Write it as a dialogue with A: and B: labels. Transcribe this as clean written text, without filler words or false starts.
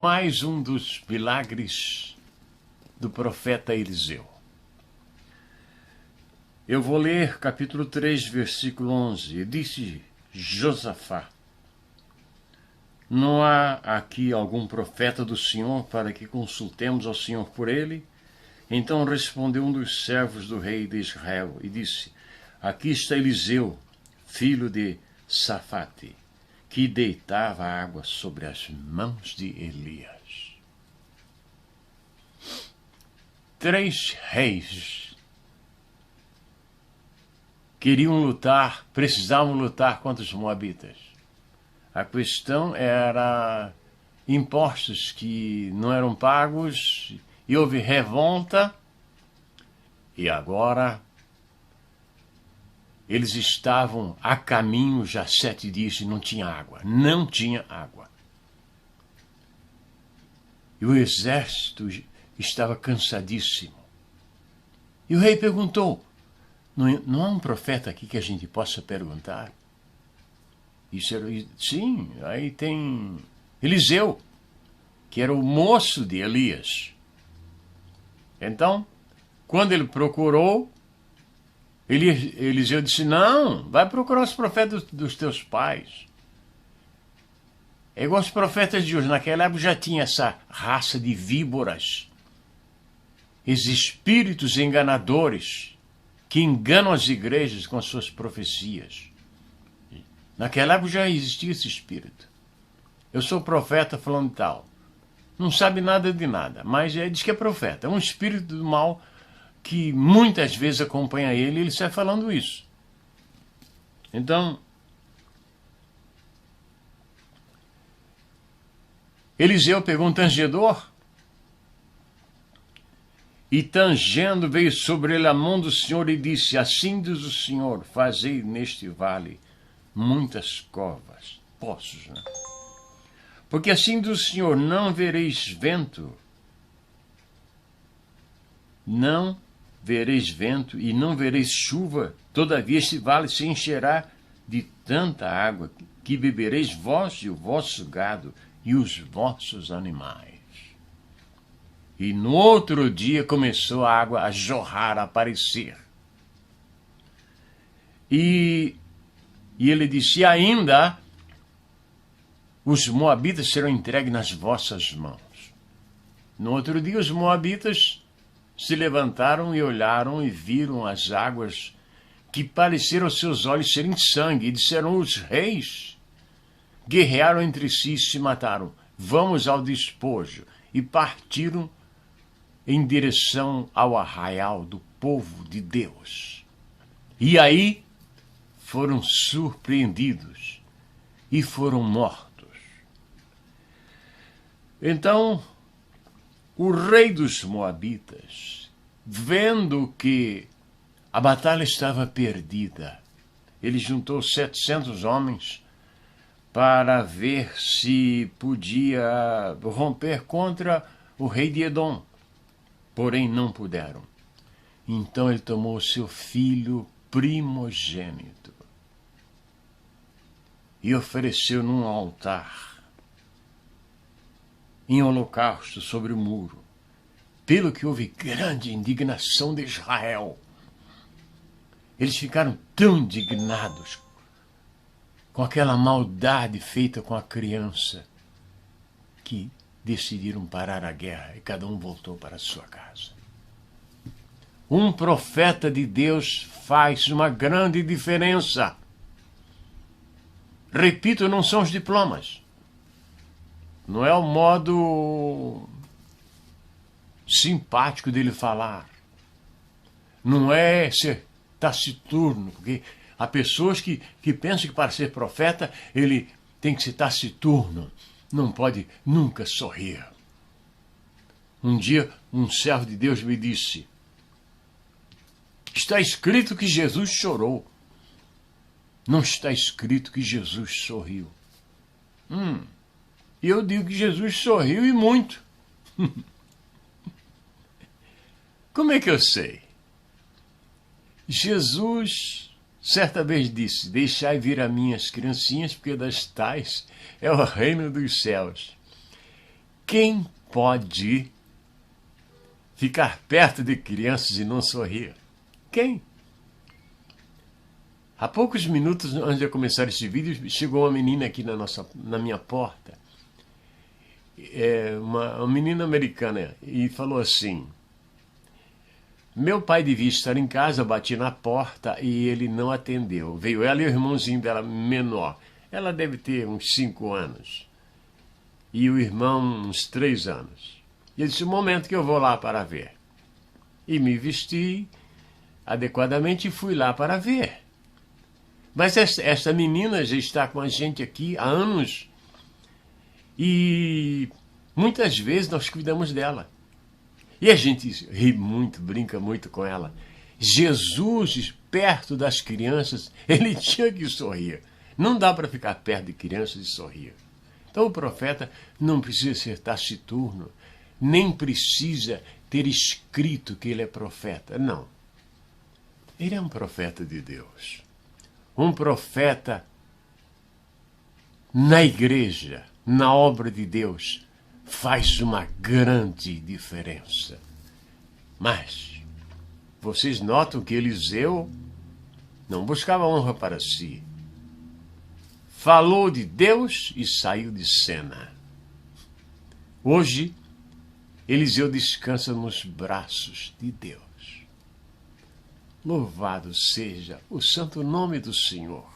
A: Mais um dos milagres do profeta Eliseu. Eu vou ler capítulo 3, versículo 11. E disse Josafá: não há aqui algum profeta do Senhor para que consultemos ao Senhor por ele? Então respondeu um dos servos do rei de Israel e disse: aqui está Eliseu, filho de Safate, que deitava água sobre as mãos de Elias. 3 reis queriam lutar, precisavam lutar contra os moabitas. A questão era impostos que não eram pagos, e houve revolta, e agora eles estavam a caminho já 7 dias e não tinha água. Não tinha água. E o exército estava cansadíssimo. E o rei perguntou: não há um profeta aqui que a gente possa perguntar? Sim, aí tem Eliseu, que era o moço de Elias. Então, quando ele procurou, Eliseu disse: não, vai procurar os profetas dos teus pais. É igual os profetas de hoje. Naquela época já tinha essa raça de víboras, esses espíritos enganadores que enganam as igrejas com as suas profecias. Naquela época já existia esse espírito. Eu sou profeta falando tal. Não sabe nada de nada, mas diz que é profeta. É um espírito do mal que muitas vezes acompanha ele, e ele sai falando isso. Então, Eliseu pegou um tangedor, e tangendo veio sobre ele a mão do Senhor e disse: assim diz o Senhor, fazei neste vale muitas covas, poços, né? Porque assim diz o Senhor, não vereis vento, e não vereis chuva, todavia este vale se encherá de tanta água que bebereis vós e o vosso gado e os vossos animais. E no outro dia começou a água a jorrar, a aparecer. E ele disse: ainda os moabitas serão entregues nas vossas mãos. No outro dia os moabitas se levantaram e olharam e viram as águas que pareceram aos seus olhos serem sangue. E disseram os reis, guerrearam entre si e se mataram. Vamos ao despojo. E partiram em direção ao arraial do povo de Deus. E aí foram surpreendidos e foram mortos. Então, o rei dos moabitas, vendo que a batalha estava perdida, ele juntou 700 homens para ver se podia romper contra o rei de Edom. Porém, não puderam. Então ele tomou o seu filho primogênito e ofereceu num altar, em holocausto sobre o muro, pelo que houve grande indignação de Israel. Eles ficaram tão indignados com aquela maldade feita com a criança que decidiram parar a guerra e cada um voltou para a sua casa. Um profeta de Deus faz uma grande diferença. Repito, não são os diplomas. Não é o modo simpático dele falar. Não é ser taciturno, porque há pessoas que pensam que para ser profeta ele tem que ser taciturno. Não pode nunca sorrir. Um dia um servo de Deus me disse: está escrito que Jesus chorou. Não está escrito que Jesus sorriu. E eu digo que Jesus sorriu e muito. Como é que eu sei? Jesus certa vez disse: deixai vir a mim as criancinhas, porque das tais é o reino dos céus. Quem pode ficar perto de crianças e não sorrir? Quem? Há poucos minutos antes de eu começar esse vídeo, chegou uma menina aqui na minha porta. Uma menina americana, e falou assim: meu pai devia estar em casa, eu bati na porta e ele não atendeu. Veio ela e o irmãozinho dela, menor. Ela deve ter uns 5 anos. E o irmão, uns 3 anos. E eu disse: o momento que eu vou lá para ver. E me vesti adequadamente e fui lá para ver. Mas essa menina já está com a gente aqui há anos. E muitas vezes nós cuidamos dela. E a gente ri muito, brinca muito com ela. Jesus, perto das crianças, ele tinha que sorrir. Não dá para ficar perto de crianças e sorrir. Então o profeta não precisa ser taciturno, nem precisa ter escrito que ele é profeta. Não. Ele é um profeta de Deus. Um profeta na igreja, na obra de Deus, faz uma grande diferença. Mas vocês notam que Eliseu não buscava honra para si. Falou de Deus e saiu de cena. Hoje, Eliseu descansa nos braços de Deus. Louvado seja o santo nome do Senhor.